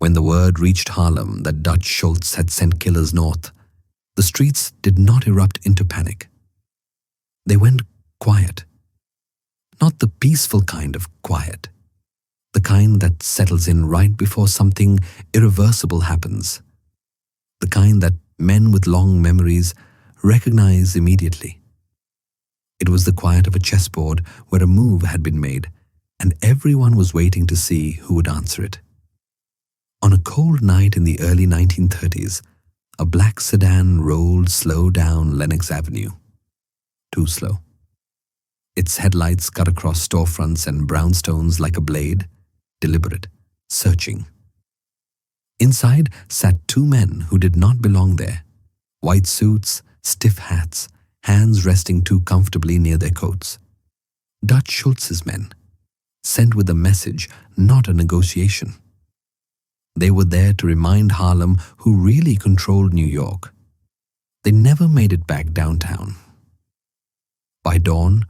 When the word reached Harlem that Dutch Schultz had sent killers north, the streets did not erupt into panic. They went quiet. Not the peaceful kind of quiet, the kind that settles in right before something irreversible happens, the kind that men with long memories recognize immediately. It was the quiet of a chessboard where a move had been made, and everyone was waiting to see who would answer it. On a cold night in the early 1930s, a black sedan rolled slow down Lenox Avenue. Too slow. Its headlights cut across storefronts and brownstones like a blade, deliberate, searching. Inside sat two men who did not belong there. White suits, stiff hats, hands resting too comfortably near their coats. Dutch Schultz's men, sent with a message, not a negotiation. They were there to remind Harlem who really controlled New York. They never made it back downtown. By dawn,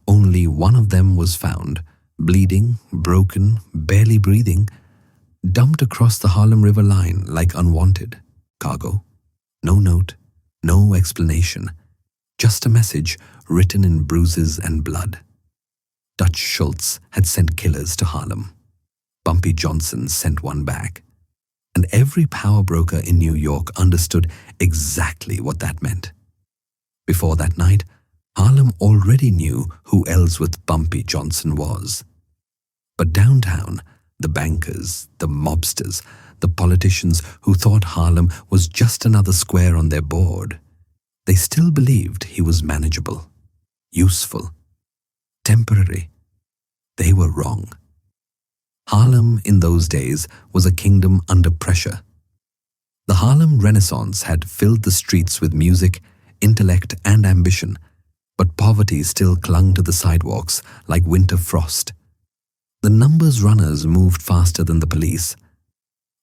only one of them was found, bleeding, broken, barely breathing, dumped across the Harlem River line like unwanted cargo. No note, no explanation, just a message written in bruises and blood. Dutch Schultz had sent killers to Harlem. Bumpy Johnson sent one back. And every power broker in New York understood exactly what that meant. Before that night, Harlem already knew who Ellsworth Bumpy Johnson was. But downtown, the bankers, the mobsters, the politicians who thought Harlem was just another square on their board, they still believed he was manageable, useful, temporary. They were wrong. Harlem in those days was a kingdom under pressure. The Harlem Renaissance had filled the streets with music, intellect, and ambition, but poverty still clung to the sidewalks like winter frost. The numbers runners moved faster than the police.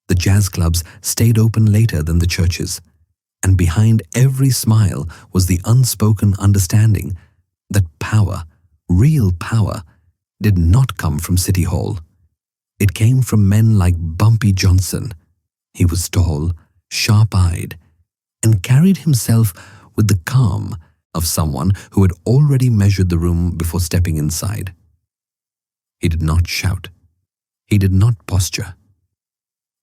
The jazz clubs stayed open later than the churches, and behind every smile was the unspoken understanding that power, real power, did not come from City Hall. It came from men like Bumpy Johnson. He was tall, sharp-eyed, and carried himself with the calm of someone who had already measured the room before stepping inside. He did not shout. He did not posture.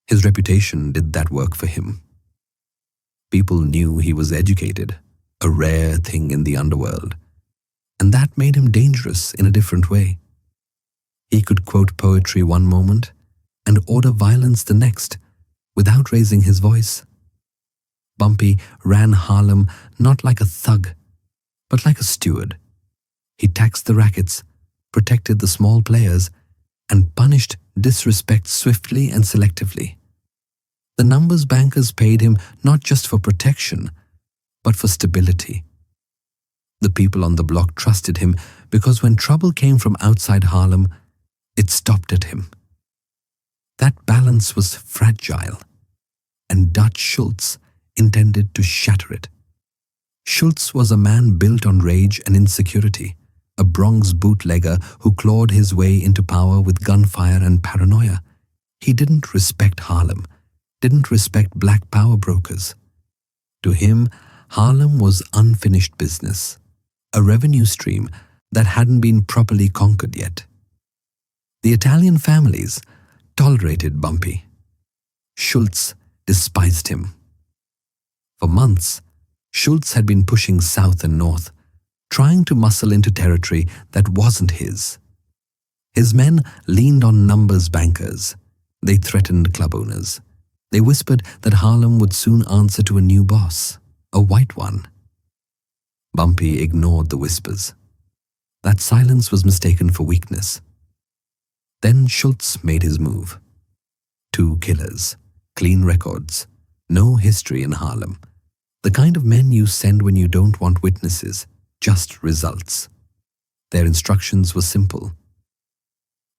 His reputation did that work for him. People knew he was educated, a rare thing in the underworld, and that made him dangerous in a different way. He could quote poetry one moment and order violence the next without raising his voice. Bumpy ran Harlem not like a thug, but like a steward. He taxed the rackets, protected the small players, and punished disrespect swiftly and selectively. The numbers bankers paid him not just for protection, but for stability. The people on the block trusted him because when trouble came from outside Harlem, it stopped at him. That balance was fragile, and Dutch Schultz intended to shatter it. Schultz was a man built on rage and insecurity, a Bronx bootlegger who clawed his way into power with gunfire and paranoia. He didn't respect Harlem, didn't respect black power brokers. To him, Harlem was unfinished business, a revenue stream that hadn't been properly conquered yet. The Italian families tolerated Bumpy. Schultz despised him. For months, Schultz had been pushing south and north, trying to muscle into territory that wasn't his. His men leaned on numbers bankers. They threatened club owners. They whispered that Harlem would soon answer to a new boss, a white one. Bumpy ignored the whispers. That silence was mistaken for weakness. Then Schultz made his move. 2 killers, clean records, no history in Harlem. The kind of men you send when you don't want witnesses, just results. Their instructions were simple.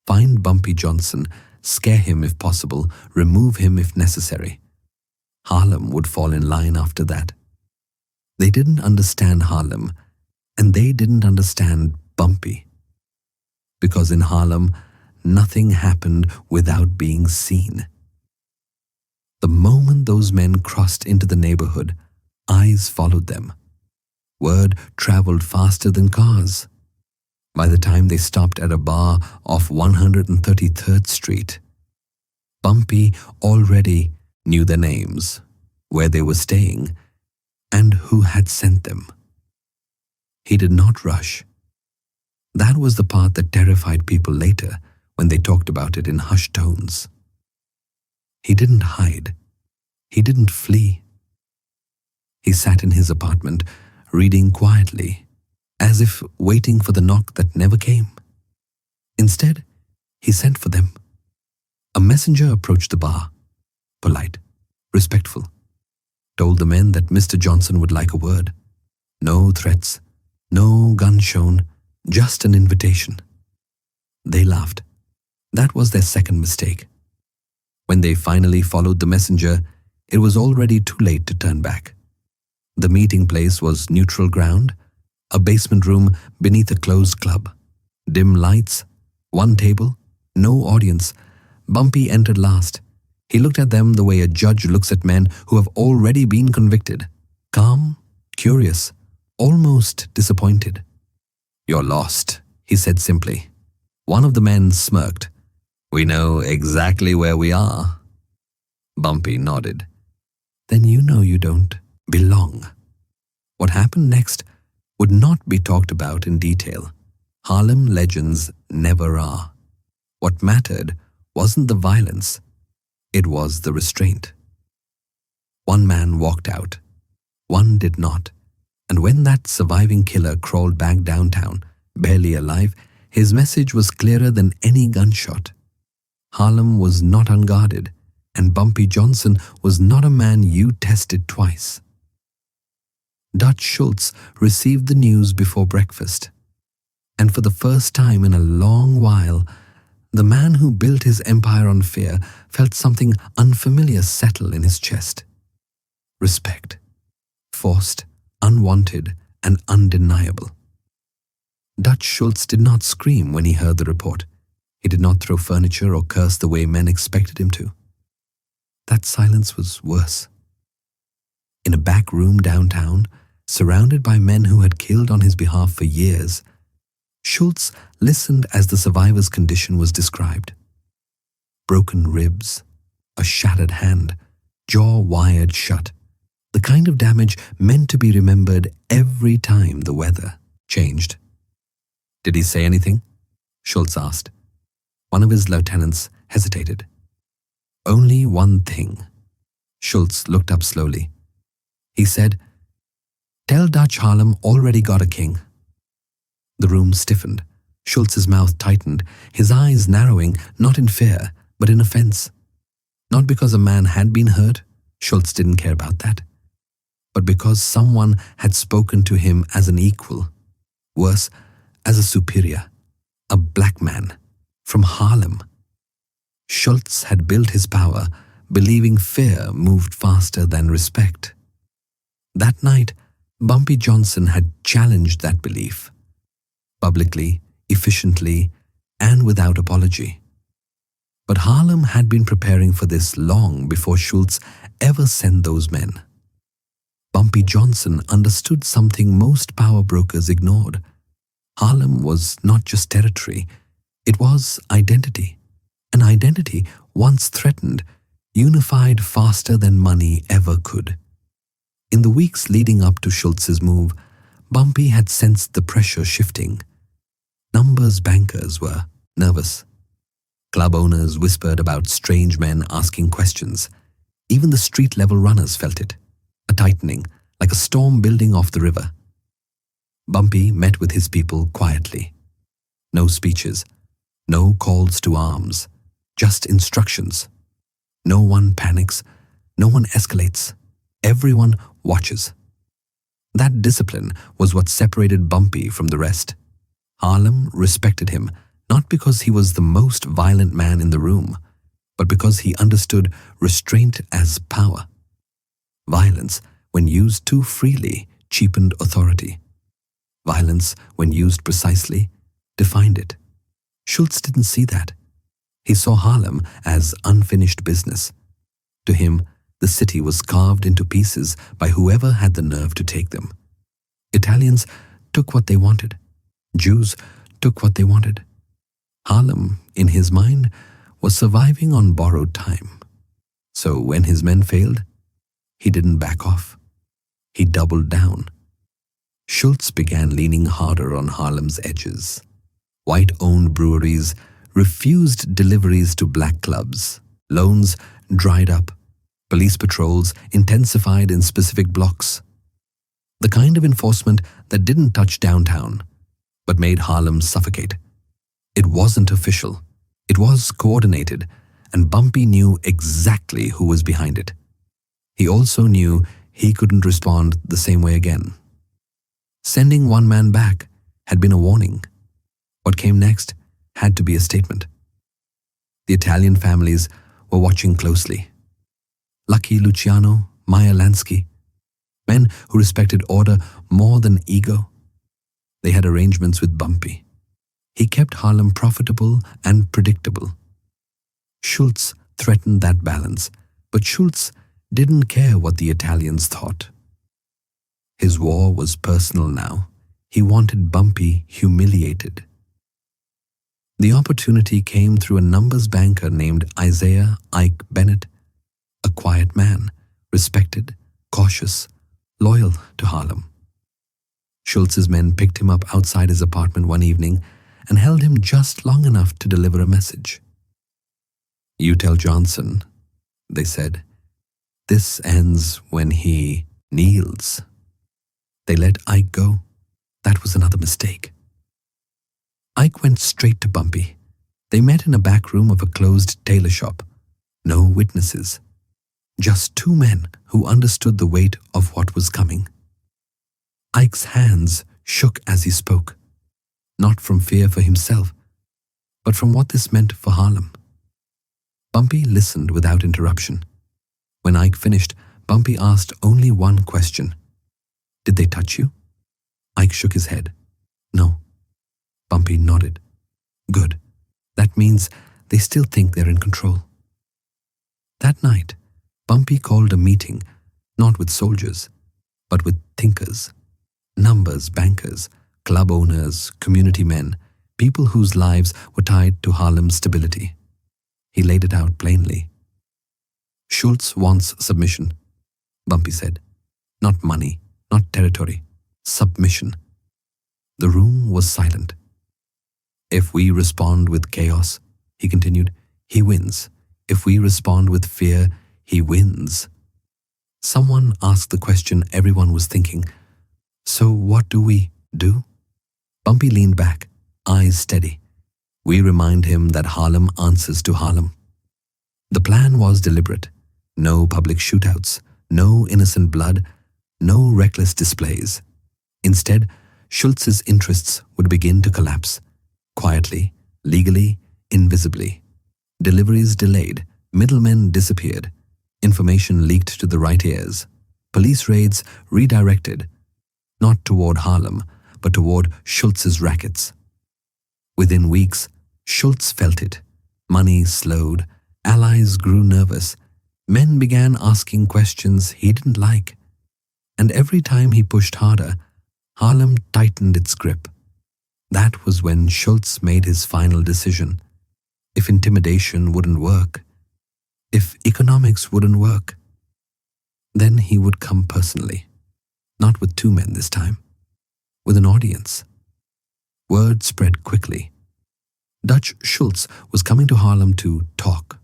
Find Bumpy Johnson, scare him if possible, remove him if necessary. Harlem would fall in line after that. They didn't understand Harlem, and they didn't understand Bumpy. Because in Harlem, nothing happened without being seen. moment those men crossed into the neighborhood, eyes followed them. Word traveled faster than cars. By the time they stopped at a bar off 133rd Street, Bumpy already knew their names, where they were staying, and who had sent them. He did not rush. That was the part that terrified people later when they talked about it in hushed tones. He didn't hide. He didn't flee. He sat in his apartment, reading quietly, as if waiting for the knock that never came. Instead, he sent for them. A messenger approached the bar, polite, respectful, told the men that Mr. Johnson would like a word. No threats, no gun shown, just an invitation. They laughed. That was their second mistake. When they finally followed the messenger, it was already too late to turn back. The meeting place was neutral ground, a basement room beneath a closed club. Dim lights, one table, no audience. Bumpy entered last. He looked at them the way a judge looks at men who have already been convicted. Calm, curious, almost disappointed. "You're lost," he said simply. One of the men smirked. "We know exactly where we are." Bumpy nodded. "Then you know you don't belong." What happened next would not be talked about in detail. Harlem legends never are. What mattered wasn't the violence, it was the restraint. One man walked out, one did not, and when that surviving killer crawled back downtown, barely alive, his message was clearer than any gunshot. Harlem was not unguarded, and Bumpy Johnson was not a man you tested twice. Dutch Schultz received the news before breakfast, and for the first time in a long while, the man who built his empire on fear felt something unfamiliar settle in his chest. Respect. Forced, unwanted, and undeniable. Dutch Schultz did not scream when he heard the report. He did not throw furniture or curse the way men expected him to. That silence was worse. In a back room downtown, surrounded by men who had killed on his behalf for years, Schultz listened as the survivor's condition was described. Broken ribs, a shattered hand, jaw wired shut, the kind of damage meant to be remembered every time the weather changed. "Did he say anything?" Schultz asked. One of his lieutenants hesitated. "Only one thing." Schultz looked up slowly. He said, "Tell Dutch Harlem already got a king." The room stiffened. Schultz's mouth tightened, his eyes narrowing, not in fear, but in offense. Not because a man had been hurt, Schultz didn't care about that, but because someone had spoken to him as an equal, worse, as a superior, a black man from Harlem. Schultz had built his power, believing fear moved faster than respect. That night, Bumpy Johnson had challenged that belief. Publicly, efficiently, and without apology. But Harlem had been preparing for this long before Schultz ever sent those men. Bumpy Johnson understood something most power brokers ignored. Harlem was not just territory, it was identity. An identity, once threatened, unified faster than money ever could. In the weeks leading up to Schultz's move, Bumpy had sensed the pressure shifting. Numbers bankers were nervous. Club owners whispered about strange men asking questions. Even the street-level runners felt it, a tightening, like a storm building off the river. Bumpy met with his people quietly. No speeches, no calls to arms, just instructions. No one panics, no one escalates, everyone watches. That discipline was what separated Bumpy from the rest. Harlem respected him, not because he was the most violent man in the room, but because he understood restraint as power. Violence, when used too freely, cheapened authority. Violence, when used precisely, defined it. Schultz didn't see that. He saw Harlem as unfinished business. To him, The city was carved into pieces by whoever had the nerve to take them. Italians took what they wanted. Jews took what they wanted. Harlem, in his mind, was surviving on borrowed time. So when his men failed, he didn't back off. He doubled down. Schultz began leaning harder on Harlem's edges. White-owned breweries refused deliveries to black clubs. Loans dried up. Police patrols intensified in specific blocks. The kind of enforcement that didn't touch downtown, but made Harlem suffocate. It wasn't official. It was coordinated, and Bumpy knew exactly who was behind it. He also knew he couldn't respond the same way again. Sending one man back had been a warning. What came next had to be a statement. The Italian families were watching closely. Lucky Luciano, Maya Lansky, men who respected order more than ego. They had arrangements with Bumpy. He kept Harlem profitable and predictable. Schultz threatened that balance, but Schultz didn't care what the Italians thought. His war was personal now. He wanted Bumpy humiliated. The opportunity came through a numbers banker named Isaiah Ike Bennett, a quiet man, respected, cautious, loyal to Harlem. Schultz's men picked him up outside his apartment one evening and held him just long enough to deliver a message. "You tell Johnson," they said, "this ends when he kneels." They let Ike go. That was another mistake. Ike went straight to Bumpy. They met in a back room of a closed tailor shop. No witnesses. Just two men who understood the weight of what was coming. Ike's hands shook as he spoke, not from fear for himself, but from what this meant for Harlem. Bumpy listened without interruption. When Ike finished, Bumpy asked only one question. "Did they touch you?" Ike shook his head. "No." Bumpy nodded. "Good. That means they still think they're in control." That night, Bumpy called a meeting, not with soldiers, but with thinkers, numbers bankers, club owners, community men, people whose lives were tied to Harlem's stability. He laid it out plainly. "Schultz wants submission," Bumpy said. "Not money, not territory, submission." The room was silent. "If we respond with chaos," he continued, "he wins. If we respond with fear, he wins." Someone asked the question everyone was thinking. "So what do we do?" Bumpy leaned back, eyes steady. "We remind him that Harlem answers to Harlem." The plan was deliberate. No public shootouts, no innocent blood, no reckless displays. Instead, Schultz's interests would begin to collapse. Quietly, legally, invisibly. Deliveries delayed, middlemen disappeared, information leaked to the right ears, police raids redirected, not toward Harlem, but toward Schultz's rackets. Within weeks, Schultz felt it. Money slowed, allies grew nervous, men began asking questions he didn't like. And every time he pushed harder, Harlem tightened its grip. That was when Schultz made his final decision. If intimidation wouldn't work, if economics wouldn't work, then he would come personally. Not with two men this time, with an audience. Word spread quickly. Dutch Schultz was coming to Harlem to talk.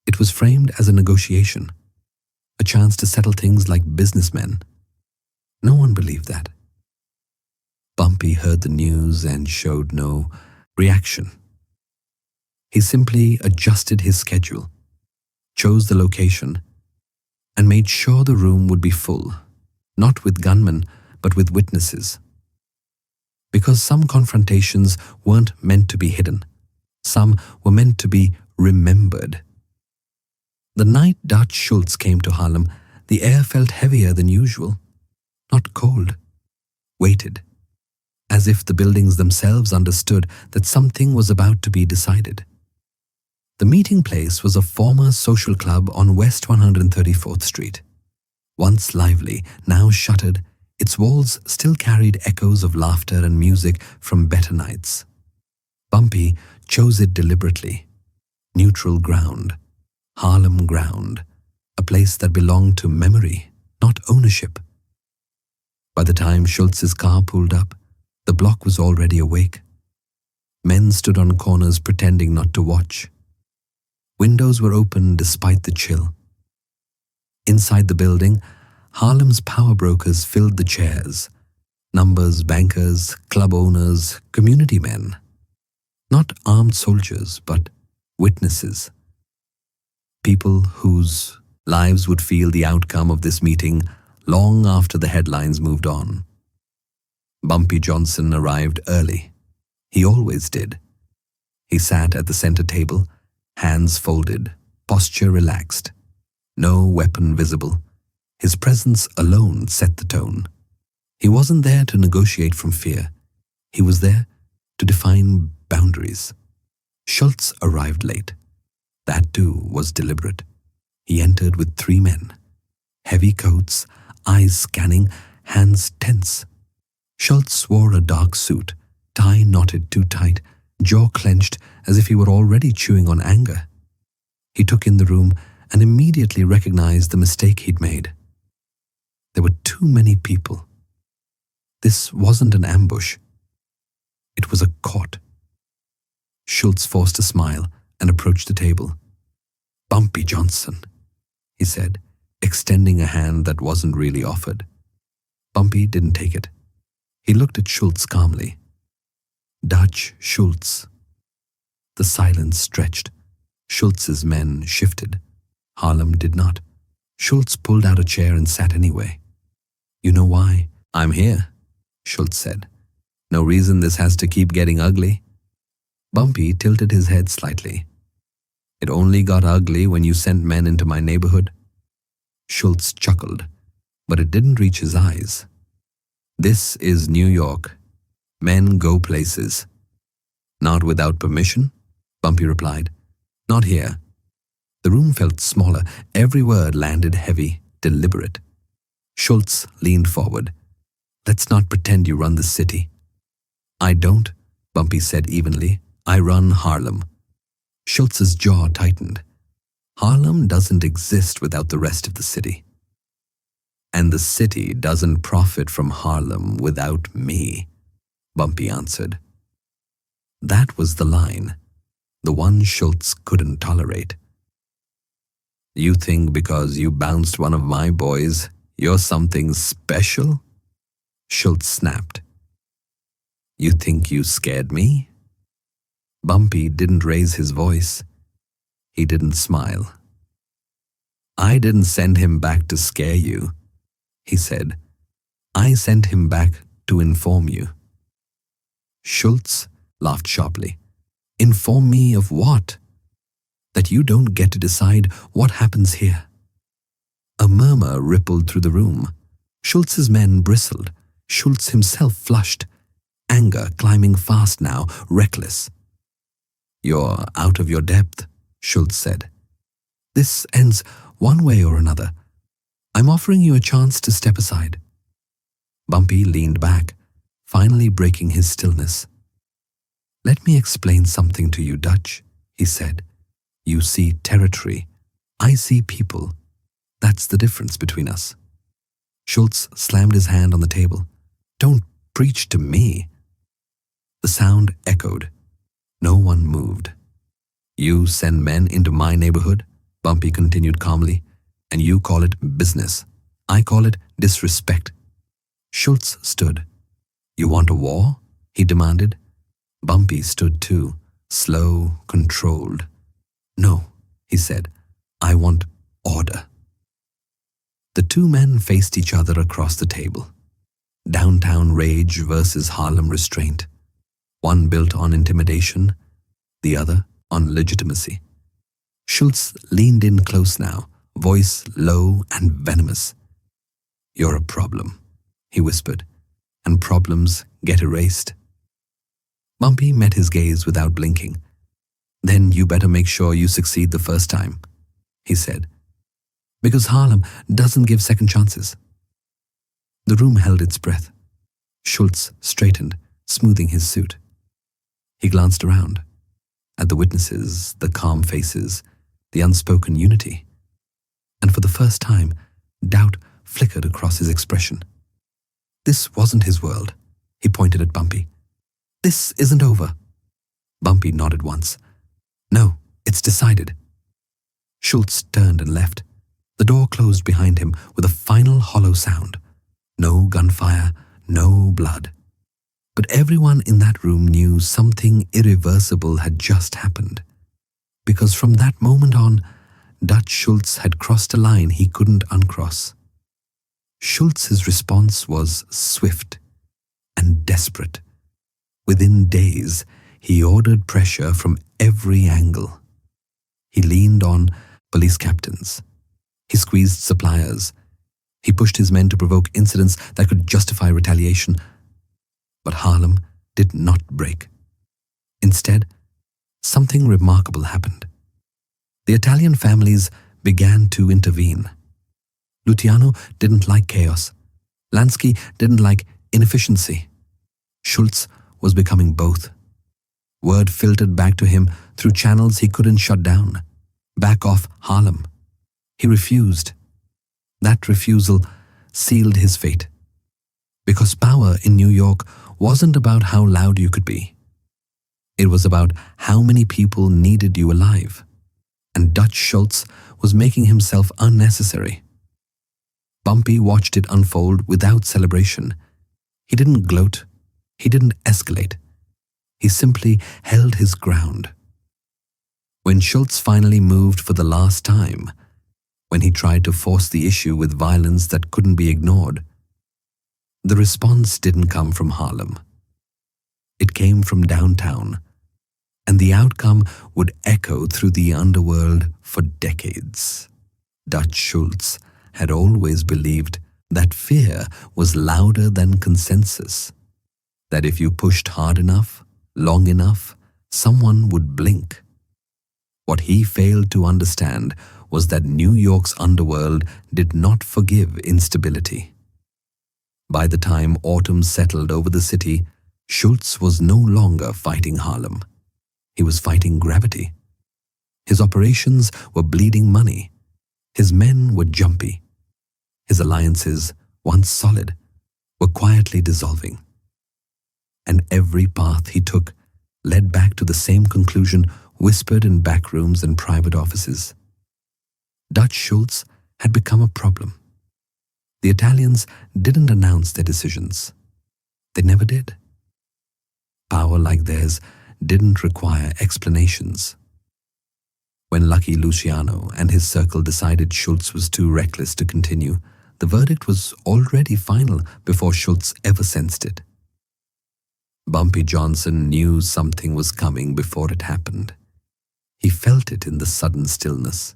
It was framed as a negotiation, a chance to settle things like businessmen. No one believed that. Bumpy heard the news and showed no reaction. He simply adjusted his schedule, chose the location, and made sure the room would be full, not with gunmen, but with witnesses. Because some confrontations weren't meant to be hidden. Some were meant to be remembered. The night Dutch Schultz came to Harlem, the air felt heavier than usual. Not cold, weighted, as if the buildings themselves understood that something was about to be decided. The meeting place was a former social club on West 134th Street. Once lively, now shuttered, its walls still carried echoes of laughter and music from better nights. Bumpy chose it deliberately. Neutral ground, Harlem ground, a place that belonged to memory, not ownership. By the time Schultz's car pulled up, the block was already awake. Men stood on corners pretending not to watch. Windows were open despite the chill. Inside the building, Harlem's power brokers filled the chairs. Numbers, bankers, club owners, community men. Not armed soldiers, but witnesses. People whose lives would feel the outcome of this meeting long after the headlines moved on. Bumpy Johnson arrived early. He always did. He sat at the center table, hands folded, posture relaxed. No weapon visible. His presence alone set the tone. He wasn't there to negotiate from fear. He was there to define boundaries. Schultz arrived late. That too was deliberate. He entered with 3 men. Heavy coats, eyes scanning, hands tense. Schultz wore a dark suit, tie knotted too tight, jaw clenched as if he were already chewing on anger. He took in the room and immediately recognized the mistake he'd made. There were too many people. This wasn't an ambush. It was a court. Schultz forced a smile and approached the table. "Bumpy Johnson," he said, extending a hand that wasn't really offered. Bumpy didn't take it. He looked at Schultz calmly. "Dutch Schultz." The silence stretched. Schultz's men shifted. Harlem did not. Schultz pulled out a chair and sat anyway. "You know why I'm here," Schultz said. "No reason this has to keep getting ugly." Bumpy tilted his head slightly. "It only got ugly when you sent men into my neighborhood." Schultz chuckled, but it didn't reach his eyes. "This is New York. Men go places." "Not without permission?" Bumpy replied. "Not here." The room felt smaller. Every word landed heavy, deliberate. Schultz leaned forward. "Let's not pretend you run the city." "I don't," Bumpy said evenly. "I run Harlem." Schultz's jaw tightened. "Harlem doesn't exist without the rest of the city. And the city doesn't profit from Harlem without me," Bumpy answered. That was the line, the one Schultz couldn't tolerate. "You think because you bounced one of my boys, you're something special?" Schultz snapped. "You think you scared me?" Bumpy didn't raise his voice. He didn't smile. "I didn't send him back to scare you," he said. "I sent him back to inform you." Schultz laughed sharply. "Inform me of what?" "That you don't get to decide what happens here." A murmur rippled through the room. Schultz's men bristled. Schultz himself flushed. Anger climbing fast now, reckless. "You're out of your depth," Schultz said. "This ends one way or another. I'm offering you a chance to step aside." Bumpy leaned back, finally breaking his stillness. "Let me explain something to you, Dutch," he said. "You see territory. I see people. That's the difference between us." Schultz slammed his hand on the table. "Don't preach to me." The sound echoed. No one moved. "You send men into my neighborhood," Bumpy continued calmly, "and you call it business. I call it disrespect." Schultz stood. "You want a war?" he demanded. Bumpy stood too, slow, controlled. "No," he said. "I want order." The 2 men faced each other across the table. Downtown rage versus Harlem restraint. One built on intimidation, the other on legitimacy. Schultz leaned in close now, voice low and venomous. "You're a problem," he whispered, "and problems get erased." Bumpy met his gaze without blinking. "Then you better make sure you succeed the first time," he said, "because Harlem doesn't give second chances." The room held its breath. Schultz straightened, smoothing his suit. He glanced around, at the witnesses, the calm faces, the unspoken unity, and for the first time, doubt flickered across his expression. This wasn't his world. He pointed at Bumpy. "This isn't over." Bumpy nodded once. "No, it's decided." Schultz turned and left. The door closed behind him with a final hollow sound. No gunfire, no blood. But everyone in that room knew something irreversible had just happened. Because from that moment on, Dutch Schultz had crossed a line he couldn't uncross. Schultz's response was swift and desperate. Within days, he ordered pressure from every angle. He leaned on police captains. He squeezed suppliers. He pushed his men to provoke incidents that could justify retaliation. But Harlem did not break. Instead, something remarkable happened. The Italian families began to intervene. Luciano didn't like chaos. Lansky didn't like inefficiency. Schultz was becoming both. Word filtered back to him through channels he couldn't shut down. Back off Harlem. He refused. That refusal sealed his fate. Because power in New York wasn't about how loud you could be. It was about how many people needed you alive. And Dutch Schultz was making himself unnecessary. Bumpy watched it unfold without celebration. He didn't gloat. He didn't escalate. He simply held his ground. When Schultz finally moved for the last time, when he tried to force the issue with violence that couldn't be ignored, the response didn't come from Harlem. It came from downtown, and the outcome would echo through the underworld for decades. Dutch Schultz had always believed that fear was louder than consensus, that if you pushed hard enough, long enough, someone would blink. What he failed to understand was that New York's underworld did not forgive instability. By the time autumn settled over the city, Schultz was no longer fighting Harlem. He was fighting gravity. His operations were bleeding money. His men were jumpy. His alliances, once solid, were quietly dissolving. And every path he took led back to the same conclusion whispered in back rooms and private offices. Dutch Schultz had become a problem. The Italians didn't announce their decisions. They never did. Power like theirs didn't require explanations. When Lucky Luciano and his circle decided Schultz was too reckless to continue, the verdict was already final before Schultz ever sensed it. Bumpy Johnson knew something was coming before it happened. He felt it in the sudden stillness.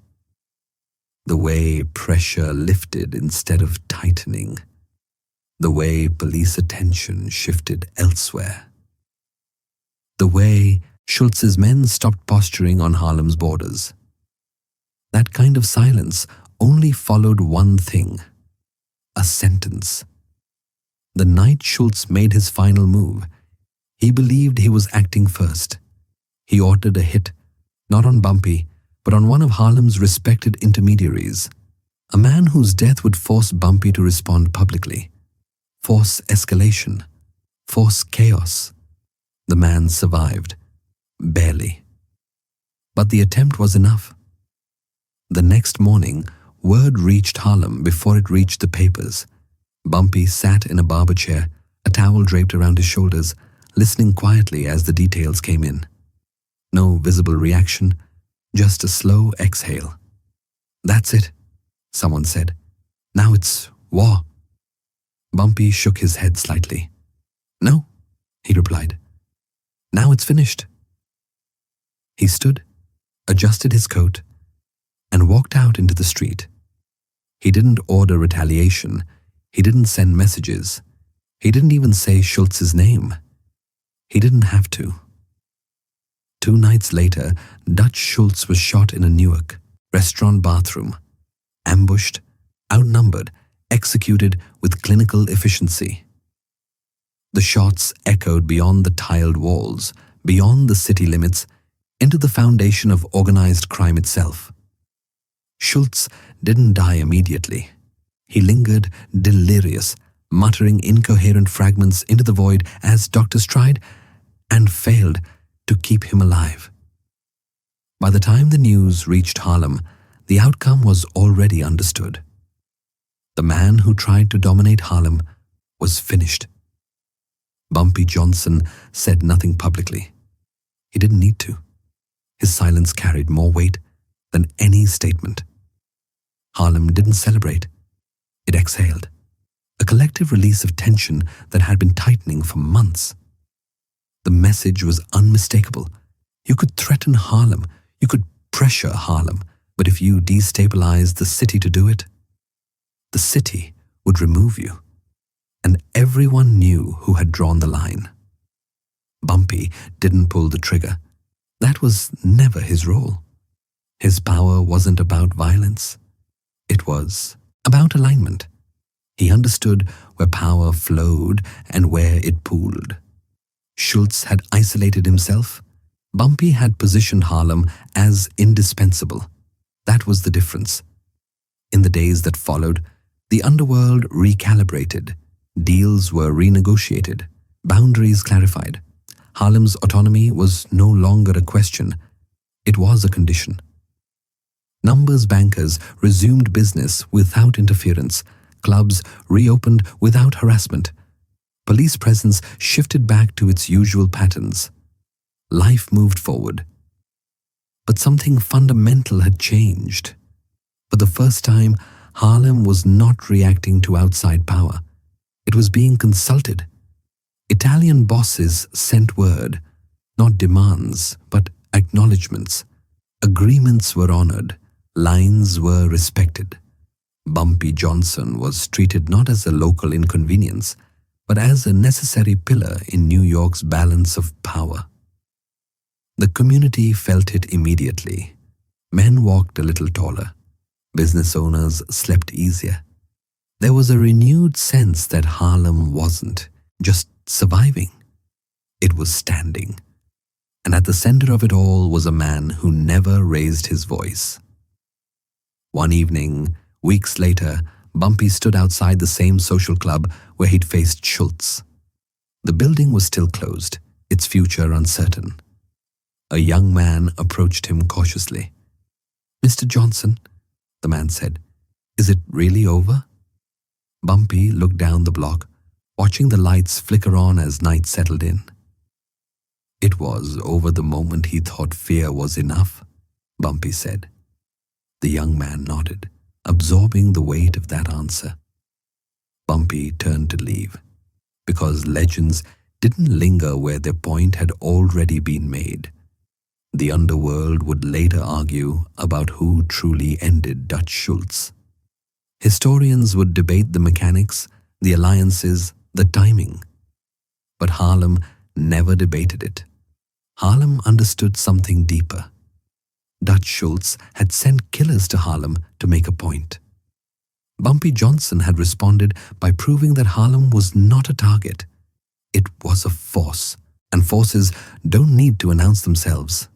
The way pressure lifted instead of tightening. The way police attention shifted elsewhere. The way Schultz's men stopped posturing on Harlem's borders. That kind of silence only followed one thing: a sentence. The night Schultz made his final move, he believed he was acting first. He ordered a hit, not on Bumpy, but on one of Harlem's respected intermediaries, a man whose death would force Bumpy to respond publicly, force escalation, force chaos. The man survived, barely. But the attempt was enough. The next morning, word reached Harlem before it reached the papers. Bumpy sat in a barber chair, a towel draped around his shoulders, listening quietly as the details came in. No visible reaction, just a slow exhale. "That's it," someone said. "Now it's war." Bumpy shook his head slightly. "No," he replied. "Now it's finished." He stood, adjusted his coat, and walked out into the street. He didn't order retaliation. He didn't send messages. He didn't even say Schultz's name. He didn't have to. 2 nights later, Dutch Schultz was shot in a Newark restaurant bathroom, ambushed, outnumbered, executed with clinical efficiency. The shots echoed beyond the tiled walls, beyond the city limits, into the foundation of organized crime itself. Schultz didn't die immediately. He lingered delirious, muttering incoherent fragments into the void as doctors tried and failed to keep him alive. By the time the news reached Harlem, the outcome was already understood. The man who tried to dominate Harlem was finished. Bumpy Johnson said nothing publicly. He didn't need to. His silence carried more weight than any statement. Harlem didn't celebrate. It exhaled, a collective release of tension that had been tightening for months. The message was unmistakable. You could threaten Harlem, you could pressure Harlem, but if you destabilized the city to do it, the city would remove you. And everyone knew who had drawn the line. Bumpy didn't pull the trigger. That was never his role. His power wasn't about violence. It was about alignment. He understood where power flowed and where it pooled. Schultz had isolated himself. Bumpy had positioned Harlem as indispensable. That was the difference. In the days that followed, the underworld recalibrated. Deals were renegotiated. Boundaries clarified. Harlem's autonomy was no longer a question. It was a condition. Numbers bankers resumed business without interference. Clubs reopened without harassment. Police presence shifted back to its usual patterns. Life moved forward. But something fundamental had changed. For the first time, Harlem was not reacting to outside power. It was being consulted. Italian bosses sent word, not demands, but acknowledgements. Agreements were honored. Lines were respected. Bumpy Johnson was treated not as a local inconvenience, but as a necessary pillar in New York's balance of power. The community felt it immediately. Men walked a little taller. Business owners slept easier. There was a renewed sense that Harlem wasn't just surviving. It was standing. And at the center of it all was a man who never raised his voice. One evening, weeks later, Bumpy stood outside the same social club where he'd faced Schultz. The building was still closed, its future uncertain. A young man approached him cautiously. "Mr. Johnson," the man said, "is it really over?" Bumpy looked down the block, watching the lights flicker on as night settled in. "It was over the moment he thought fear was enough," Bumpy said. The young man nodded, absorbing the weight of that answer. Bumpy turned to leave, because legends didn't linger where their point had already been made. The underworld would later argue about who truly ended Dutch Schultz. Historians would debate the mechanics, the alliances, the timing. But Harlem never debated it. Harlem understood something deeper. Dutch Schultz had sent killers to Harlem to make a point. Bumpy Johnson had responded by proving that Harlem was not a target. It was a force, and forces don't need to announce themselves.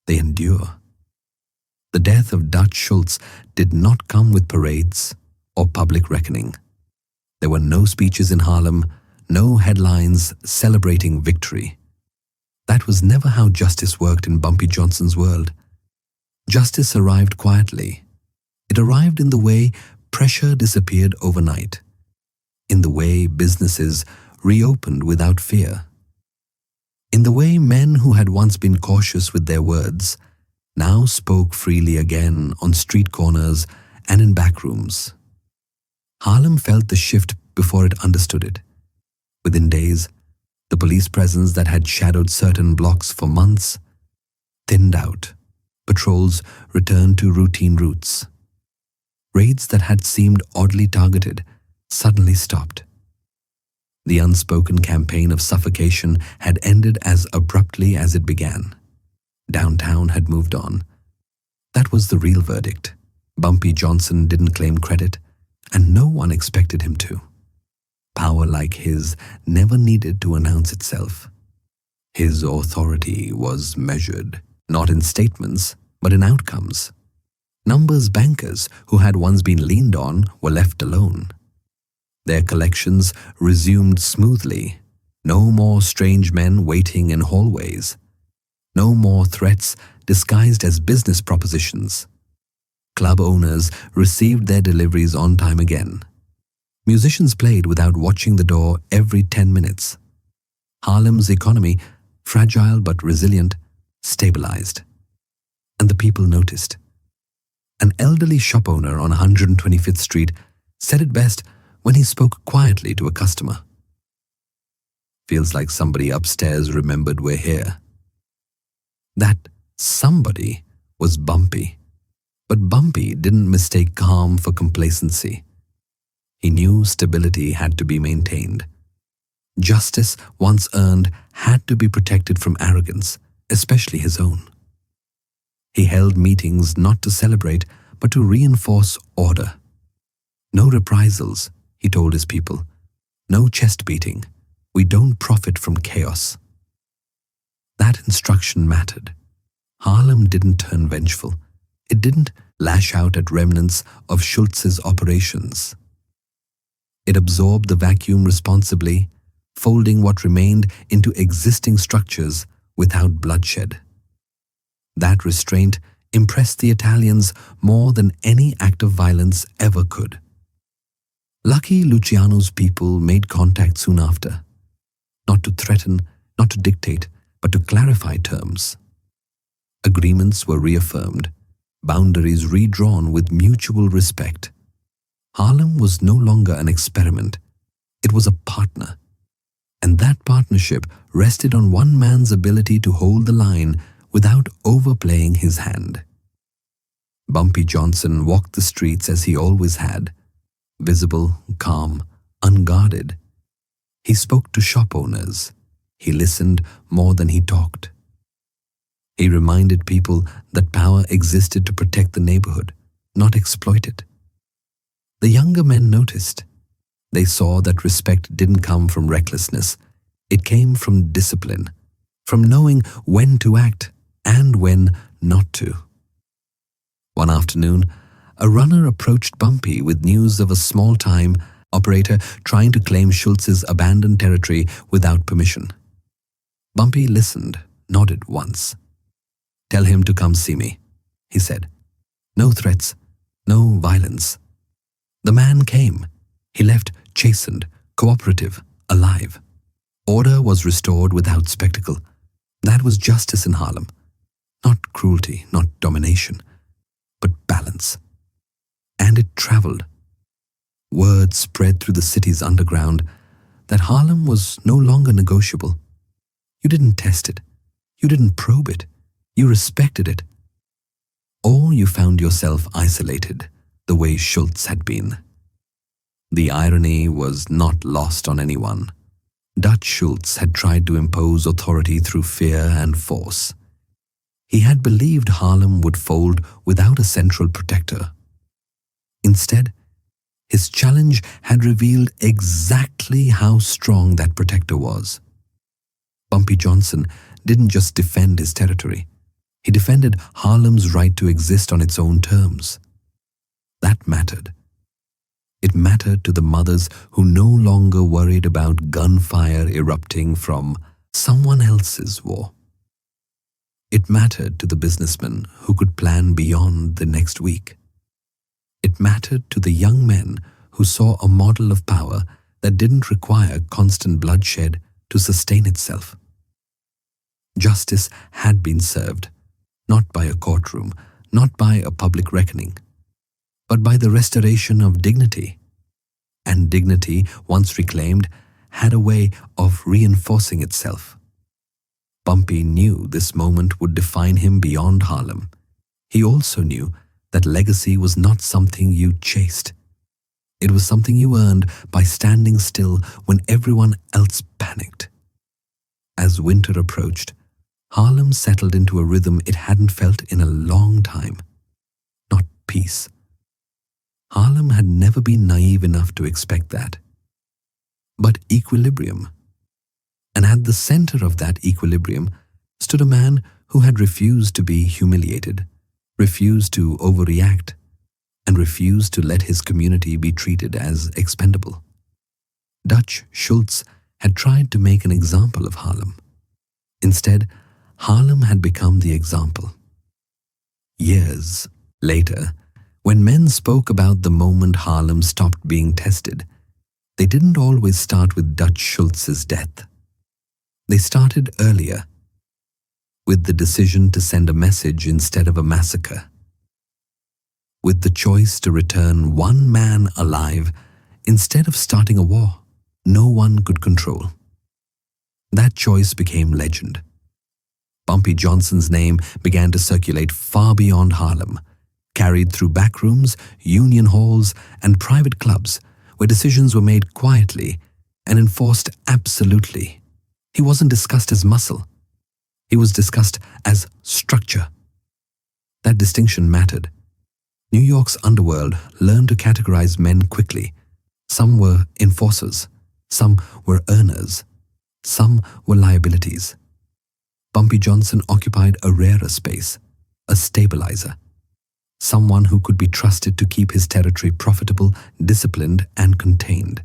They endure. The death of Dutch Schultz did not come with parades or public reckoning. There were no speeches in Harlem, no headlines celebrating victory. That was never how justice worked in Bumpy Johnson's world. Justice arrived quietly. It arrived in the way pressure disappeared overnight, in the way businesses reopened without fear, in the way men who had once been cautious with their words now spoke freely again on street corners and in back rooms. Harlem felt the shift before it understood it. Within days, the police presence that had shadowed certain blocks for months thinned out. Patrols returned to routine routes. Raids that had seemed oddly targeted suddenly stopped. The unspoken campaign of suffocation had ended as abruptly as it began. Downtown had moved on. That was the real verdict. Bumpy Johnson didn't claim credit, and no one expected him to. Power like his never needed to announce itself. His authority was measured, not in statements, but in outcomes. Numbers bankers who had once been leaned on were left alone. Their collections resumed smoothly. No more strange men waiting in hallways. No more threats disguised as business propositions. Club owners received their deliveries on time again. Musicians played without watching the door every 10 minutes. Harlem's economy, fragile but resilient, stabilized. And the people noticed. An elderly shop owner on 125th Street said it best when he spoke quietly to a customer. "Feels like somebody upstairs remembered we're here." That somebody was Bumpy. But Bumpy didn't mistake calm for complacency. He knew stability had to be maintained. Justice, once earned, had to be protected from arrogance, especially his own. He held meetings not to celebrate, but to reinforce order. No reprisals, he told his people. No chest beating. We don't profit from chaos. That instruction mattered. Harlem didn't turn vengeful. It didn't lash out at remnants of Schultz's operations. It absorbed the vacuum responsibly, folding what remained into existing structures without bloodshed. That restraint impressed the Italians more than any act of violence ever could. Lucky Luciano's people made contact soon after, not to threaten, not to dictate, but to clarify terms. Agreements were reaffirmed, boundaries redrawn with mutual respect. Harlem was no longer an experiment. It was a partner. And that partnership rested on one man's ability to hold the line without overplaying his hand. Bumpy Johnson walked the streets as he always had, visible, calm, unguarded. He spoke to shop owners. He listened more than he talked. He reminded people that power existed to protect the neighborhood, not exploit it. The younger men noticed. They saw that respect didn't come from recklessness. It came from discipline, from knowing when to act and when not to. One afternoon, a runner approached Bumpy with news of a small-time operator trying to claim Schultz's abandoned territory without permission. Bumpy listened, nodded once. "Tell him to come see me," he said. "No threats, no violence." The man came. He left chastened, cooperative, alive. Order was restored without spectacle. That was justice in Harlem. Not cruelty, not domination, but balance. And it traveled. Word spread through the city's underground that Harlem was no longer negotiable. You didn't test it. You didn't probe it. You respected it. Or you found yourself isolated, the way Schultz had been. The irony was not lost on anyone. Dutch Schultz had tried to impose authority through fear and force. He had believed Harlem would fold without a central protector. Instead, his challenge had revealed exactly how strong that protector was. Bumpy Johnson didn't just defend his territory. He defended Harlem's right to exist on its own terms. That mattered. It mattered to the mothers who no longer worried about gunfire erupting from someone else's war. It mattered to the businessmen who could plan beyond the next week. It mattered to the young men who saw a model of power that didn't require constant bloodshed to sustain itself. Justice had been served, not by a courtroom, not by a public reckoning, but by the restoration of dignity. And dignity, once reclaimed, had a way of reinforcing itself. Bumpy knew this moment would define him beyond Harlem. He also knew that legacy was not something you chased. It was something you earned by standing still when everyone else panicked. As winter approached, Harlem settled into a rhythm it hadn't felt in a long time. Not peace. Harlem had never been naive enough to expect that. But equilibrium. And at the center of that equilibrium stood a man who had refused to be humiliated, refused to overreact, and refused to let his community be treated as expendable. Dutch Schultz had tried to make an example of Harlem. Instead, Harlem had become the example. Years later, when men spoke about the moment Harlem stopped being tested, they didn't always start with Dutch Schultz's death. They started earlier, with the decision to send a message instead of a massacre, with the choice to return one man alive instead of starting a war no one could control. That choice became legend. Bumpy Johnson's name began to circulate far beyond Harlem, carried through backrooms, union halls, and private clubs where decisions were made quietly and enforced absolutely. He wasn't discussed as muscle. He was discussed as structure. That distinction mattered. New York's underworld learned to categorize men quickly. Some were enforcers. Some were earners. Some were liabilities. Bumpy Johnson occupied a rarer space, a stabilizer. Someone who could be trusted to keep his territory profitable, disciplined, and contained.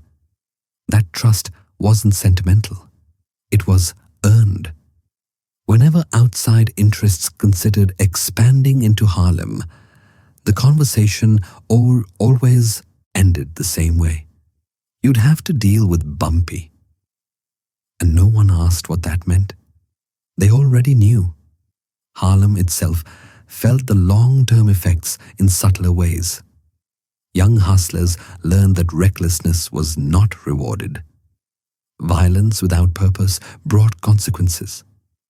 That trust wasn't sentimental. It was earned. Whenever outside interests considered expanding into Harlem, the conversation always ended the same way. You'd have to deal with Bumpy. And no one asked what that meant. They already knew. Harlem itself felt the long-term effects in subtler ways. Young hustlers learned that recklessness was not rewarded. Violence without purpose brought consequences,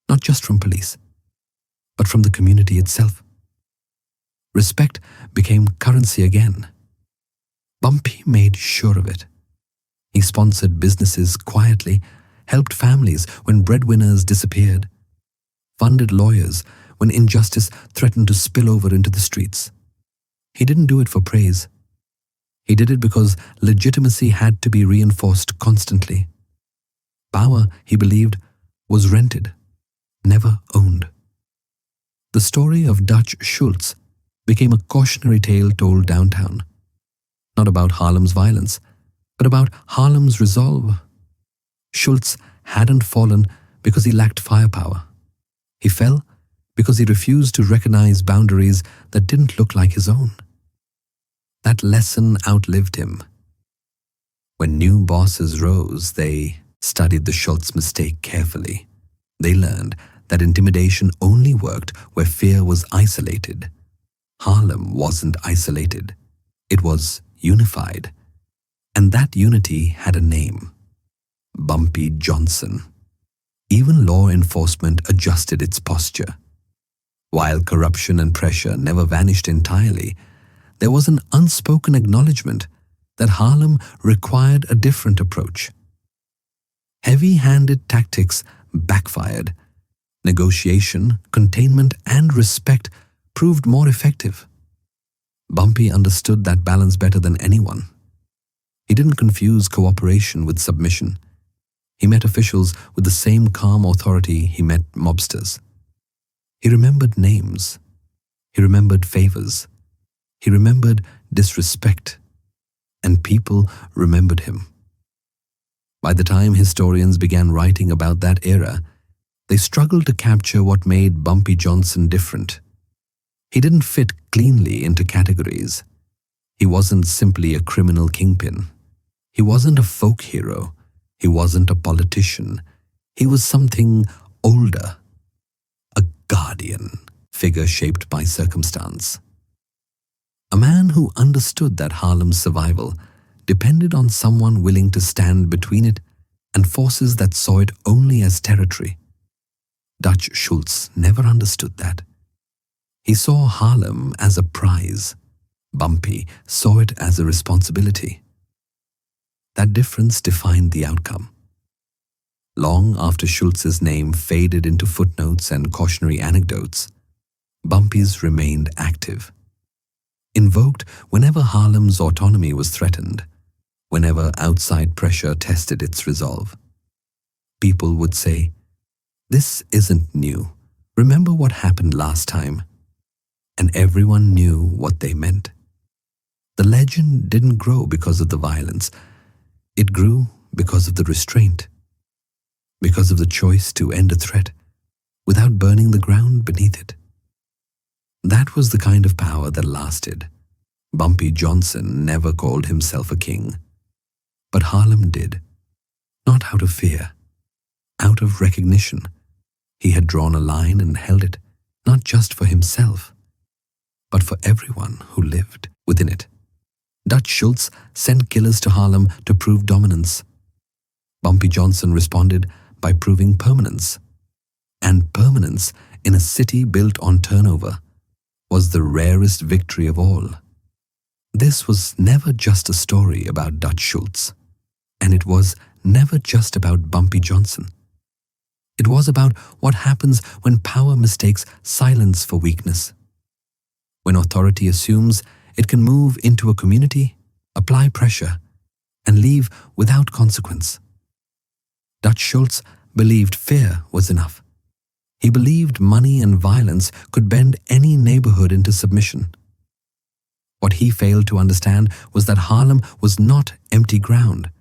not just from police, but from the community itself. Respect became currency again. Bumpy made sure of it. He sponsored businesses quietly, helped families when breadwinners disappeared, funded lawyers when injustice threatened to spill over into the streets. He didn't do it for praise. He did it because legitimacy had to be reinforced constantly. Power, he believed, was rented, never owned. The story of Dutch Schultz became a cautionary tale told downtown, not about Harlem's violence, but about Harlem's resolve. Schultz hadn't fallen because he lacked firepower. He fell because he refused to recognize boundaries that didn't look like his own. That lesson outlived him. When new bosses rose, they studied the Schultz mistake carefully. They learned that intimidation only worked where fear was isolated. Harlem wasn't isolated. It was unified. And that unity had a name: Bumpy Johnson. Even law enforcement adjusted its posture. While corruption and pressure never vanished entirely, there was an unspoken acknowledgement that Harlem required a different approach. Heavy-handed tactics backfired. Negotiation, containment, and respect proved more effective. Bumpy understood that balance better than anyone. He didn't confuse cooperation with submission. He met officials with the same calm authority he met mobsters. He remembered names. He remembered favors. He remembered disrespect. And people remembered him. By the time historians began writing about that era, they struggled to capture what made Bumpy Johnson different. He didn't fit cleanly into categories. He wasn't simply a criminal kingpin. He wasn't a folk hero. He wasn't a politician. He was something older. A guardian figure shaped by circumstance. A man who understood that Harlem's survival depended on someone willing to stand between it and forces that saw it only as territory. Dutch Schultz never understood that. He saw Harlem as a prize. Bumpy saw it as a responsibility. That difference defined the outcome. Long after Schultz's name faded into footnotes and cautionary anecdotes, Bumpy's remained active. Invoked whenever Harlem's autonomy was threatened, whenever outside pressure tested its resolve. People would say, "This isn't new. Remember what happened last time?" And everyone knew what they meant. The legend didn't grow because of the violence. It grew because of the restraint, because of the choice to end a threat without burning the ground beneath it. That was the kind of power that lasted. Bumpy Johnson never called himself a king, but Harlem did, not out of fear, out of recognition. He had drawn a line and held it, not just for himself, but for everyone who lived within it. Dutch Schultz sent killers to Harlem to prove dominance. Bumpy Johnson responded by proving permanence. And permanence in a city built on turnover was the rarest victory of all. This was never just a story about Dutch Schultz, and it was never just about Bumpy Johnson. It was about what happens when power mistakes silence for weakness. When authority assumes it can move into a community, apply pressure, and leave without consequence. Dutch Schultz believed fear was enough. He believed money and violence could bend any neighborhood into submission. What he failed to understand was that Harlem was not empty ground.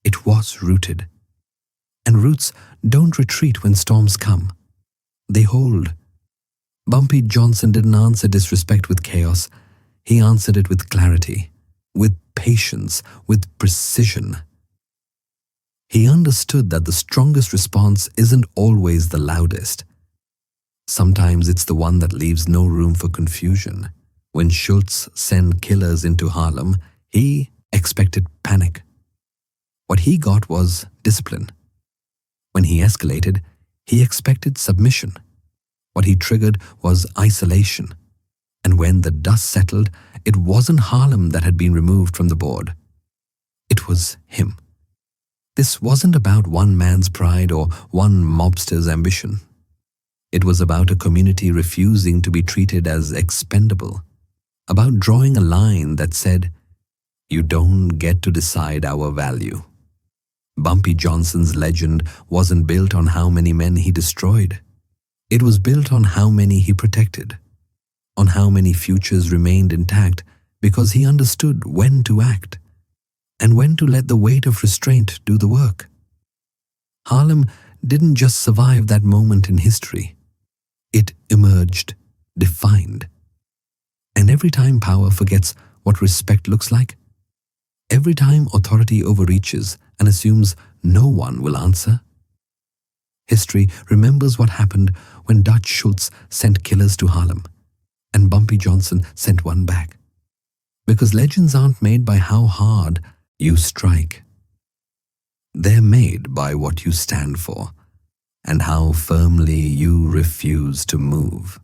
It was rooted. And roots don't retreat when storms come. They hold. Bumpy Johnson didn't answer disrespect with chaos. He answered it with clarity, with patience, with precision. He understood that the strongest response isn't always the loudest. Sometimes it's the one that leaves no room for confusion. When Schultz sent killers into Harlem, he expected panic. What he got was discipline. When he escalated, he expected submission. What he triggered was isolation. And when the dust settled, it wasn't Harlem that had been removed from the board. It was him. This wasn't about one man's pride or one mobster's ambition. It was about a community refusing to be treated as expendable, about drawing a line that said, "You don't get to decide our value." Bumpy Johnson's legend wasn't built on how many men he destroyed. It was built on how many he protected, on how many futures remained intact because he understood when to act and when to let the weight of restraint do the work. Harlem didn't just survive that moment in history. It emerged, defined. And every time power forgets what respect looks like, every time authority overreaches and assumes no one will answer, history remembers what happened when Dutch Schultz sent killers to Harlem and Bumpy Johnson sent one back. Because legends aren't made by how hard you strike. They're made by what you stand for and how firmly you refuse to move.